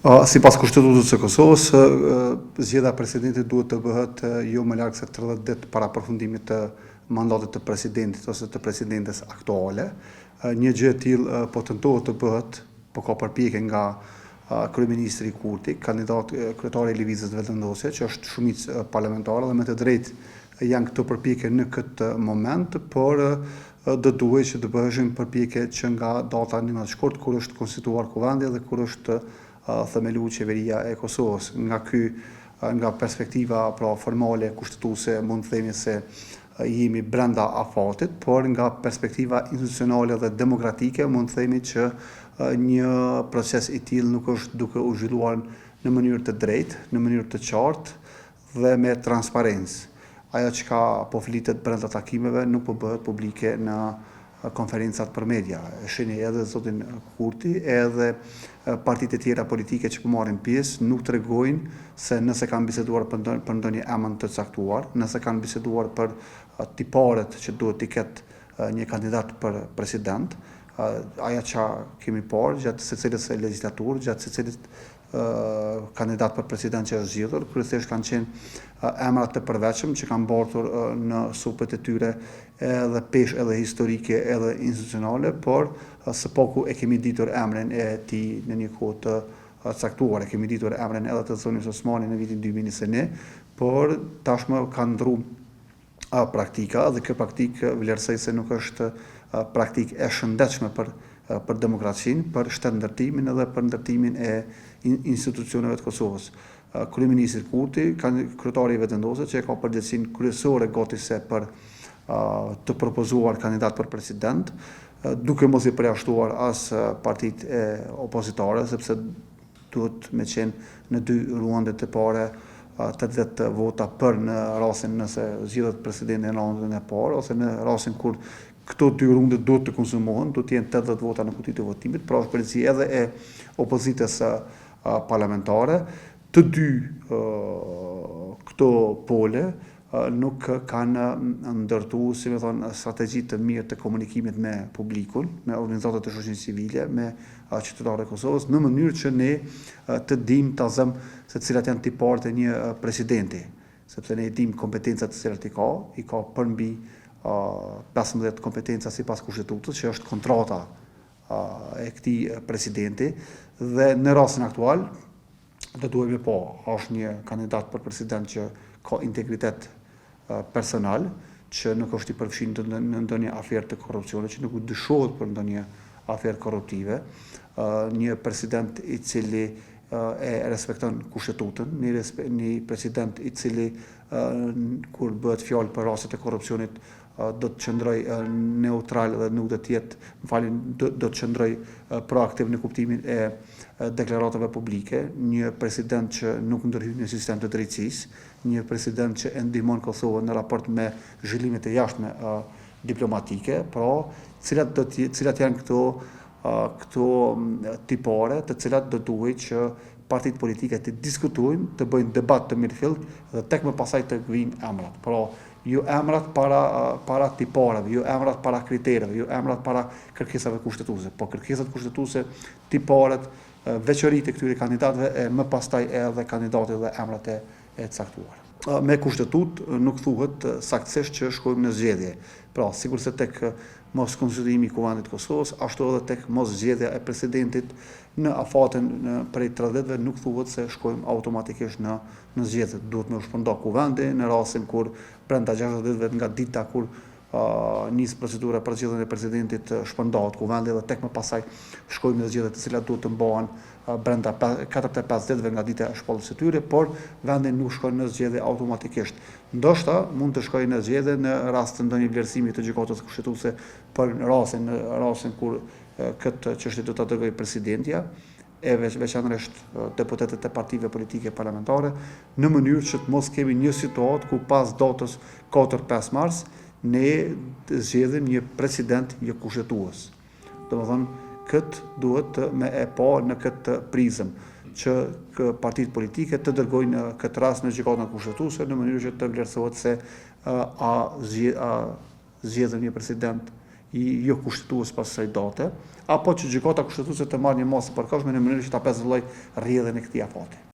Sipas Kushtetutës së Kosovës, zgjedhja e presidentit duhet të bëhet jo më larg se 30 ditë para përfundimit të mandatit të presidentit ose të presidentes aktuale. Një gjë e tillë po tentohet të bëhet, po ka përpjekje nga kryeministri Kurti, kandidat kryetari i Lëvizjes Vetëvendosje, që është shumicë parlamentare dhe me të drejtë janë këto përpjekje në këtë moment, por do duhet që të bëheshin përpjekje që nga data një më të shkurt kur është konstituar kuvendi dhe kur është themelu qeveria e Kosovës. Nga perspektiva formale kushtetuese mund të themi se jemi brenda afatit, por nga perspektiva institucionale dhe demokratike mund të themi që një proces i tillë nuk është duke u zhvilluar në mënyrë të drejtë, në mënyrë të qartë dhe me transparencë. Ajo çka po flitet brenda takimeve nuk po bëhet publike në konferencat për media. Shihni edhe zotin Kurti, edhe partitë e tjera politike që po marrin pjesë nuk tregojnë se nëse kanë biseduar për ndonjë emër të caktuar, nëse kanë biseduar për tiparet që duhet të ketë një kandidat për president. Aja që kemi parë gjatë secilës legjislaturë, gjatë secilit kandidat për president që është zgjedhur, kryesisht kanë qenë emra të përveçëm që kanë mbartur në supet e tyre edhe peshë edhe historike edhe institucionale, por së paku e kemi ditur emrin e tij në një kohë të caktuar, e kemi ditur emrin edhe të Zonis Osmani në vitin 2021, por tashmë kanë ndryshuar praktika dhe kjo praktikë vlerësoj se nuk është praktikë e shëndetshme për demokracinë, për shtendërtimin edhe për ndërtimin e institucioneve të Kosovës. Kryeministri Kurti, kryetari i Vetëvendosjes, që ka përgjegjësinë kryesore gati për të propozuar kandidat për president, duke mos i përjashtuar as partitë e opozitare, sepse duhet me qenë në dy ruandet e parë 80 vota për në rastin nëse zgjedhet presidenti në raundën e parë, ose në rastin kur këto dy runde do të konsumohen, do të jenë 80 vota në kutitë e votimit, pra është përgjegjësi edhe e opozitës parlamentare. Të dy këto pole nuk kanë ndërtuar, si më thon, strategji të mirë të komunikimit me publikun, me organizatat e shoqërisë civile, me qytetarët e Kosovës, në mënyrë që ne të dimë ta zëm se cilat janë tiparet e një presidenti, sepse ne dimë kompetencat të cilat i ka përmbi 15 kompetenca sipas Kushtetutës, që është kontrata e këtij presidenti, dhe në rastin aktual do duhemi është një kandidat për president që ka integritet personal, që nuk është i përfshirë në ndonjë aferë të korrupsionit, që nuk dyshohet për ndonjë aferë korruptive, një president i cili e respekton Kushtetutën, një president i cili kur bëhet fjalë për rastet e korrupsionit do të qëndroj neutral dhe nuk do të jetë, do të qëndroj proaktiv në kuptimin e deklaratave publike, një president që nuk ndërhyn në sistem të drejtësisë, një president që e ndihmon Kosovën në raport me zhvillimet e jashtme diplomatike, pra cilat janë këto tipare, të cilat do duhet që partitë politike të diskutojnë, të bëjnë debat të mirëfillt dhe tek më pasaj të vijnë emrat. Pra, jo emrat para tipareve, jo emrat para kritereve, jo emrat para kërkesave kushtetuese, po kërkesat kushtetuese, tiparet, veçoritë e këtyre kandidatëve e më pastaj edhe kandidatët dhe emrat e caktuar. Me kushtetutë nuk thuhet saktësisht që shkojmë në zgjedhje. Pra, sigurisht se tek mos konstituimi i Kuvendit të Kosovës, ashtu edhe tek mos zgjedhja e presidentit në afatin prej 30 ditëve nuk thuhet se shkojmë automatikisht në zgjedhje. Duhet me u shpërnda kuvendi në rastin kur brenda 60 ditëve nga dita kur nis procedura për zgjedhjen e presidentit shpërndahet kuvendi dhe tek më pasaj shkojmë në zgjedhje të cilat duhet të mbahen brenda 45 ditëve nga dita e shpalljes së tyre, por vendi nuk shkon në zgjedhje automatikisht. Ndoshta mund të shkojë në zgjedhje në rast të ndonjë vlerësimi të gjykatës kushtetuese për rastin kur këtë çështje do ta dërgojë presidentja, e veçanërisht deputetët e partive politike parlamentare, në mënyrë që të mos kemi një situatë ku pas datës 4-5 mars ne zgjedhim një president jo kushtetues. Domethënë, këtë duhet me e pa në këtë prizëm, që partitë politike të dërgojnë këtë rast në gjykatën kushtetuese në mënyrë që të vlerësohet se a zgjedhëm një president jo kushtetues pas kësaj date, apo që gjykata kushtetuese të marrë një masë të përkohshme në mënyrë që ta pezëllojë rrjedhjen e këtij afati.